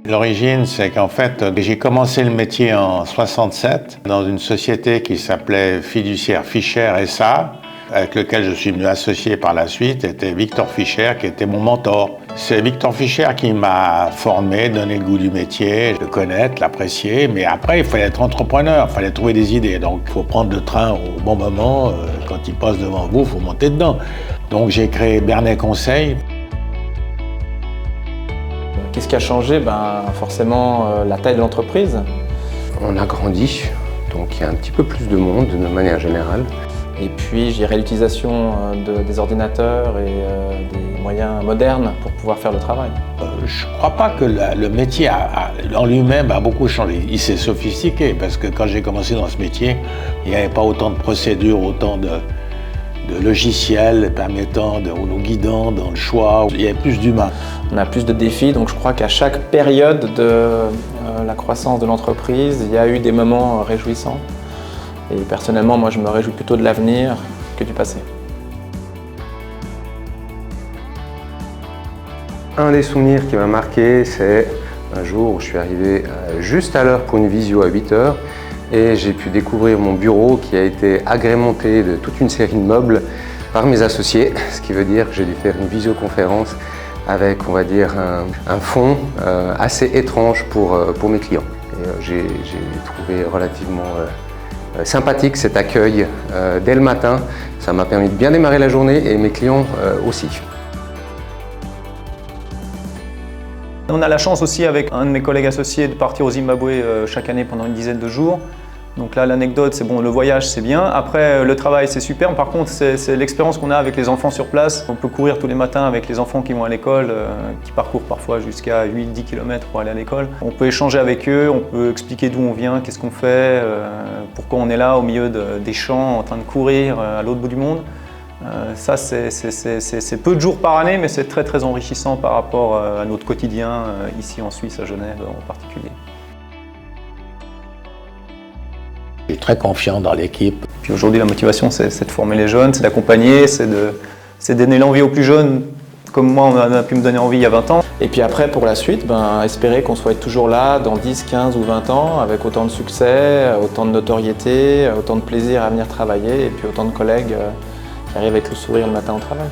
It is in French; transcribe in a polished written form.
L'origine, c'est qu'en fait, j'ai commencé le métier en 67 dans une société qui s'appelait Fiduciaire Fischer SA, avec lequel je suis venu associer par la suite, était Victor Fischer, qui était mon mentor. C'est Victor Fischer qui m'a formé, donné le goût du métier, le connaître, l'apprécier, mais après, il fallait être entrepreneur, il fallait trouver des idées. Donc, il faut prendre le train au bon moment, quand il passe devant vous, il faut monter dedans. Donc, j'ai créé Bernet Conseil. Qu'est-ce qui a changé? Forcément, la taille de l'entreprise. On a grandi, donc il y a un petit peu plus de monde de manière générale. Et puis, je dirais l'utilisation des ordinateurs et des moyens modernes pour pouvoir faire le travail. Je ne crois pas que le métier en lui-même a beaucoup changé. Il s'est sophistiqué parce que quand j'ai commencé dans ce métier, il n'y avait pas autant de procédures, autant de logiciels permettant, ou nous guidant dans le choix. Il y avait plus d'humains. On a plus de défis, donc je crois qu'à chaque période de la croissance de l'entreprise, il y a eu des moments réjouissants. Et personnellement, moi, je me réjouis plutôt de l'avenir que du passé. Un des souvenirs qui m'a marqué, c'est un jour où je suis arrivé juste à l'heure pour une visio à 8 h et j'ai pu découvrir mon bureau qui a été agrémenté de toute une série de meubles par mes associés, ce qui veut dire que j'ai dû faire une visioconférence avec, on va dire, un fond assez étrange pour mes clients. J'ai trouvé relativement sympathique cet accueil dès le matin. Ça m'a permis de bien démarrer la journée et mes clients aussi. On a la chance aussi avec un de mes collègues associés de partir au Zimbabwe chaque année pendant une dizaine de jours. Donc là, l'anecdote, c'est bon, le voyage, c'est bien. Après, le travail, c'est super. Par contre, c'est l'expérience qu'on a avec les enfants sur place. On peut courir tous les matins avec les enfants qui vont à l'école, qui parcourent parfois jusqu'à 8-10 km pour aller à l'école. On peut échanger avec eux, on peut expliquer d'où on vient, qu'est-ce qu'on fait, pourquoi on est là au milieu des champs en train de courir à l'autre bout du monde. Ça, c'est peu de jours par année, mais c'est très très enrichissant par rapport à notre quotidien ici en Suisse, à Genève en particulier. Je suis très confiant dans l'équipe. Puis aujourd'hui, la motivation, c'est de former les jeunes, c'est d'accompagner, c'est donner l'envie aux plus jeunes, comme moi, on a pu me donner envie il y a 20 ans. Et puis après, pour la suite, espérer qu'on soit toujours là dans 10, 15 ou 20 ans, avec autant de succès, autant de notoriété, autant de plaisir à venir travailler, et puis autant de collègues qui arrivent avec le sourire le matin au travail.